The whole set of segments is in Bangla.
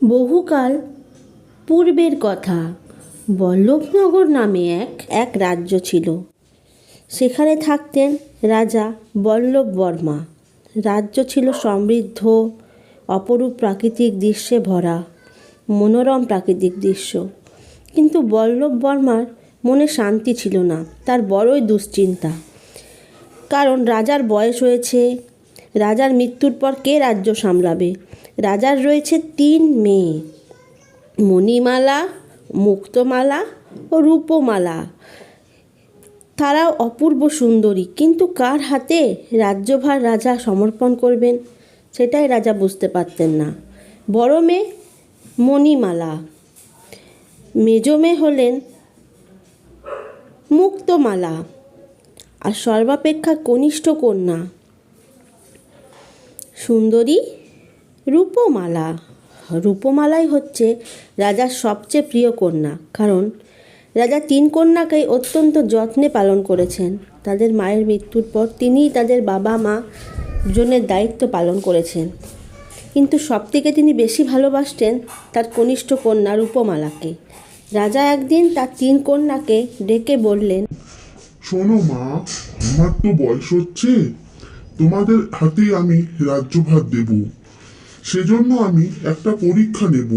বহুকাল পূর্বের কথা। বল্লভনগর নামে এক রাজ্য ছিল। সেখানে থাকতেন রাজা বল্লভ বর্মা। রাজ্য ছিল সমৃদ্ধ, অপরূপ প্রাকৃতিক দৃশ্যে ভরা, মনোরম প্রাকৃতিক দৃশ্য। কিন্তু বল্লভ বর্মার মনে শান্তি ছিল না, তার বড়ই দুশ্চিন্তা। কারণ রাজার বয়স হয়েছে, রাজার মৃত্যুর পর কে রাজ্য সামলাবে? রাজার রয়েছে 3 মেয়ে, মণিমালা, মুক্তমালা ও রূপমালা। তারাও অপূর্ব সুন্দরী, কিন্তু কার হাতে রাজ্যভার রাজা সমর্পণ করবেন সেটাই রাজা বুঝতে পারতেন না। বড় মেয়ে মণিমালা, মেজ মেয়ে হলেন মুক্তমালা, আর সর্বাপেক্ষা কনিষ্ঠ কন্যা সুন্দরী রূপমালা। রূপমালাই হচ্ছে রাজার সবচেয়ে প্রিয় কন্যা, কারণ রাজা 3 কন্যাকেই অত্যন্ত যত্নে পালন করেছেন। তাদের মায়ের মৃত্যুর পর তিনিই তাদের বাবা মা দুজনের দায়িত্ব পালন করেছেন। কিন্তু সবথেকে তিনি বেশি ভালোবাসতেন তার কনিষ্ঠ কন্যা রূপমালাকে। রাজা একদিন তার 3 কন্যাকে ডেকে বললেন, শোনো মা, আমার তো বয়স হচ্ছে, তোমাদের হাতেই আমি রাজ্যভার দেব। সেজন্য আমি একটা পরীক্ষা নেব,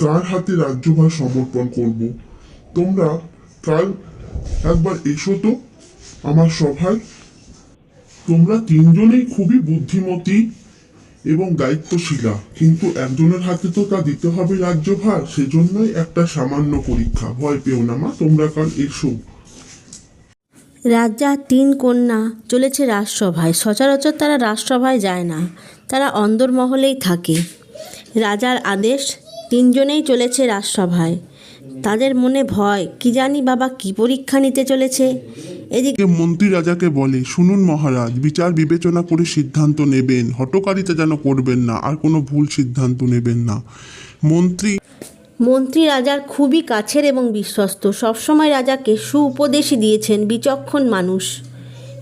কার হাতে রাজ্যভার সমর্পণ করব। তোমরা কাল একবার এসো তো আমার সভায়। তোমরা 3 জনেই খুবই বুদ্ধিমতী এবং দায়িত্বশীলা, কিন্তু একজনের হাতে তো তা দিতে হবে রাজ্যভার। সেজন্যই একটা সামান্য পরীক্ষা। ভয় পেও না মা, তোমরা কাল এসো। রাজা 3 কন্যা চলেছে রাজসভায়। সচরাচর তারা রাজসভায় যায় না, তারা অন্দরমহলেই থাকে। রাজার আদেশ, 3 জনেই চলেছে রাজসভায়। তাদের মনে ভয়, কি জানি বাবা কি পরীক্ষা নিতে চলেছে। এদিকে মন্ত্রী রাজাকে বলে, শুনুন মহারাজ, বিচার বিবেচনা করে সিদ্ধান্ত নেবেন, হঠকারিতা যেন করবেন না, আর কোনো ভুল সিদ্ধান্ত নেবেন না। মন্ত্রী রাজার খুবই কাছের এবং বিশ্বস্ত। সবসময় রাজাকে সুউপদেশই দিয়েছেন, বিচক্ষণ মানুষ।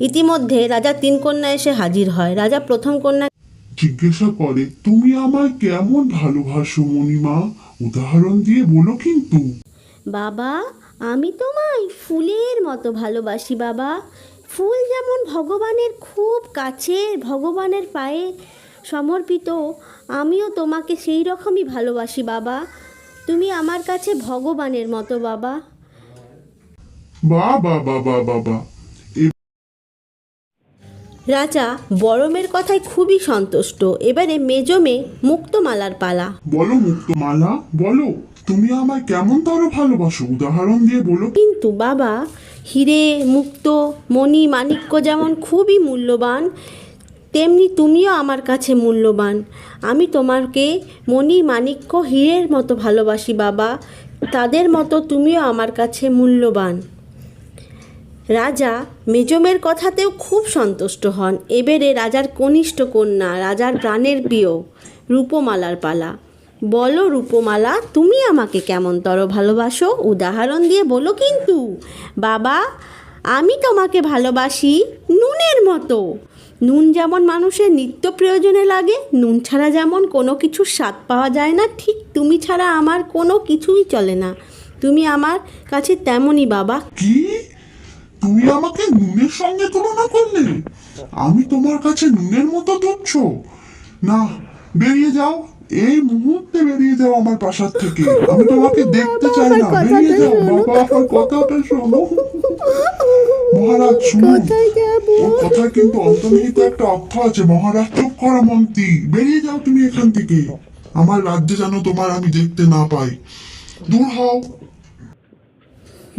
ইতিমধ্যে রাজা 3 কন্যা এসে হাজির হয়। রাজা প্রথম কন্যা জিজ্ঞাসা করে, তুমি আমায় কেমন ভালোবাসো মণিমা? উদাহরণ দিয়ে বলো কিন্তু। বাবা, আমি তোমায় ফুলের মতো ভালোবাসি বাবা। ফুল যেমন ভগবানের খুব কাছের, ভগবানের পায়ে সমর্পিত, আমিও তোমাকে সেই রকমই ভালোবাসি বাবা। তুমি আমার কাছে ভগবানের মতো বাবা। বা বা বা বা বাবা। রাজা বড় মেয়ের কথায় খুবই সন্তুষ্ট। এবারে মেজ মেয়ে মুক্তমালার পালা। বলো মুক্তমালা, বলো তুমি আমায় কেমন তারও ভালোবাসো, উদাহরণ দিয়ে বলো। কিন্তু বাবা, হিরে মুক্ত মণি মাণিক্য যেমন খুবই মূল্যবান, তেমনি তুমিও আমার কাছে মূল্যবান। আমি তোমাকে মণি মাণিক্য হীরের মতো ভালোবাসি বাবা, তাদের মতো তুমিও আমার কাছে মূল্যবান। রাজা মেজমের কথাতেও খুব সন্তুষ্ট হন। এবারে রাজার কনিষ্ঠ কন্যা, রাজার প্রাণের প্রিয় রূপমালার পালা। বলো রূপমালা, তুমি আমাকে কেমনতর ভালোবাসো, উদাহরণ দিয়ে বলো কিন্তু। বাবা, আমি তোমাকে ভালোবাসি নুনের মতো। নুন যেমন মানুষের নিত্য প্রয়োজনে লাগে, নুন ছাড়া যেমন কোনো কিছুর স্বাদ পাওয়া যায় না, ঠিক তুমি ছাড়া আমার কোনো কিছুই চলে না। তুমি আমার কাছে তেমনই বাবা। কি, তুমি আমাকে নুনের সঙ্গে তুলনা করলে? আমি তোমার কাছে নুনের মতো তুচ্ছ? না, বেরিয়ে যাও, এই মুহূর্তে বেরিয়ে যাও আমার প্রাসাদ থেকে। আমি তোমাকে দেখতে চাই না, বেরিয়ে যাও বাবা, আমার কথাটা শোনো। মহারাজ শুনুন, ওর কথায় কিন্তু অন্তর্নিহিত একটা অর্থ আছে। মহারাজ চুপ করো মন্ত্রী, বেরিয়ে যাও তুমি এখান থেকে। আমার রাজ্যে যেন তোমার আমি দেখতে না পাই, দূর হও।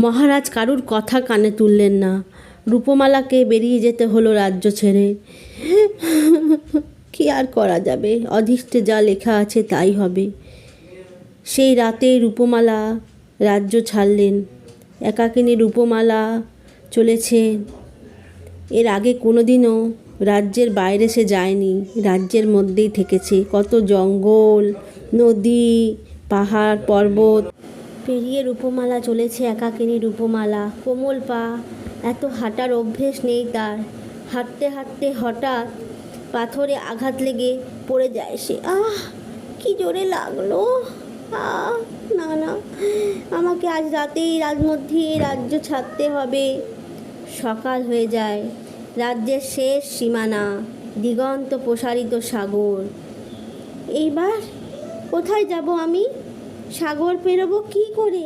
মহারাজ কারুর কথা কানে তুললেন না। রূপমালাকে বেরিয়ে যেতে হলো রাজ্য ছেড়ে। কি আর করা যাবে, অধিষ্ঠে যা লেখা আছে তাই হবে। সেই রাতে রূপমালা রাজ্য ছাড়লেন। একাকিনী রূপমালা চলেছে। এর আগে কোনোদিনও রাজ্যের বাইরে সে যায়নি, রাজ্যের মধ্যেই থেকেছে। কত জঙ্গল, নদী, পাহাড়, পর্বত পেরিয়ে রূপমালা চলেছে। একাকিনী রূপমালা, কোমল পা, এত হাঁটার অভ্যেস নেই তার। হাঁটতে হাঁটতে হঠাৎ পাথরে আঘাত লেগে পড়ে যায় সে। কি জোরে লাগলো! না না, আমাকে আজ রাতেই মধ্যে রাজ্য ছাড়তে হবে। সকাল হয়ে যায়, রাজ্যের শেষ সীমানা, দিগন্ত প্রসারিত সাগর। এইবার কোথায় যাব আমি? সাগর পেরোবো কি করে?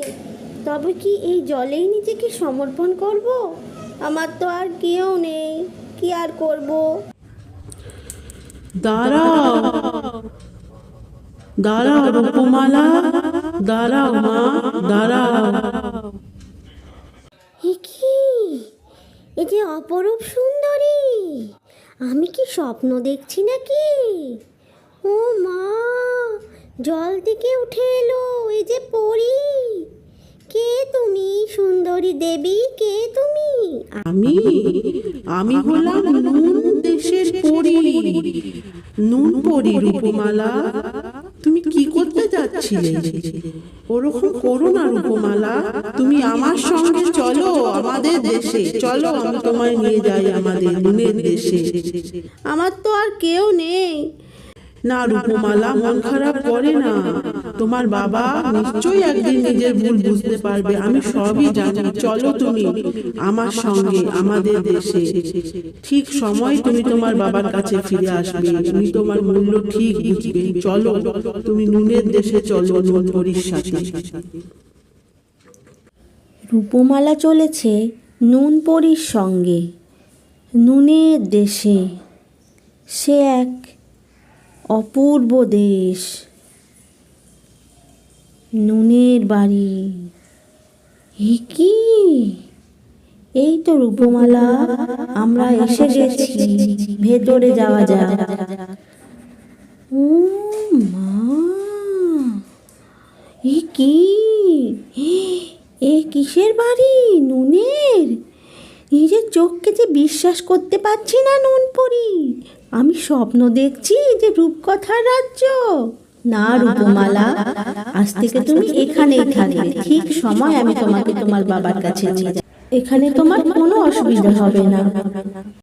তবে কি এই জলেই নিজেকে সমর্পণ করব? আমার তো আর কেউ নেই, কি আর করব? দাঁড়াও দাঁড়াও রূপমালা, দাঁড়াও মা, দাঁড়াও। কি এ যে অপরূপ সুন্দরী! আমি কি স্বপ্ন দেখছি নাকি? ও মা, জল থেকে উঠে এলো এই যে পরী! কে তুমি সুন্দরী দেবী? কে তুমি? আমি আমি হলাম নুন দেশের পরী, নুন পরী রূপমালা। তুমি কি করতে যাচ্ছিলে? ওরকম করো না রূপমালা, তুমি আমার সঙ্গে চলো আমাদের দেশে, চলো আমি তোমায় নিয়ে যাই আমাদের নুনের দেশে। আমার তো আর কেউ নেই। না রূপমালা, মন খারাপ করে না। তোমার বাবা নিশ্চয়ই একদিন নিজের ভুল বুঝতে পারবে, আমি সবই জানি। চলো তুমি আমার সঙ্গে আমাদের দেশে, ঠিক সময় তুমি তোমার বাবার কাছে ফিরে আসবে, তুমি তোমার মূল্য ঠিক বুঝবে। চলো তুমি নুনের দেশে চলো, নুন পরীর সাথে। রূপমালা চলেছে নুন পরীর সঙ্গে নুনের দেশে। সে এক অপূর্ব দেশ, নুনের বাড়ি। কি, এই তো রূপমালা, আমরা এসে গেছি, ভেতরে যাওয়া যাক। ও মা, কি এ কিসের বাড়ি? নুনের! নিজের চোখকে যে বিশ্বাস করতে পারছি না নুনপরি। আমি স্বপ্ন দেখছি যে রূপকথার রাজ্য। না রূপমালা, আজ থেকে তুমি এখানেই থাকবে, ঠিক সময় আমি তোমাকে তোমার বাবার কাছে নিয়ে যাব। এখানে তোমার কোনো অসুবিধা হবে না।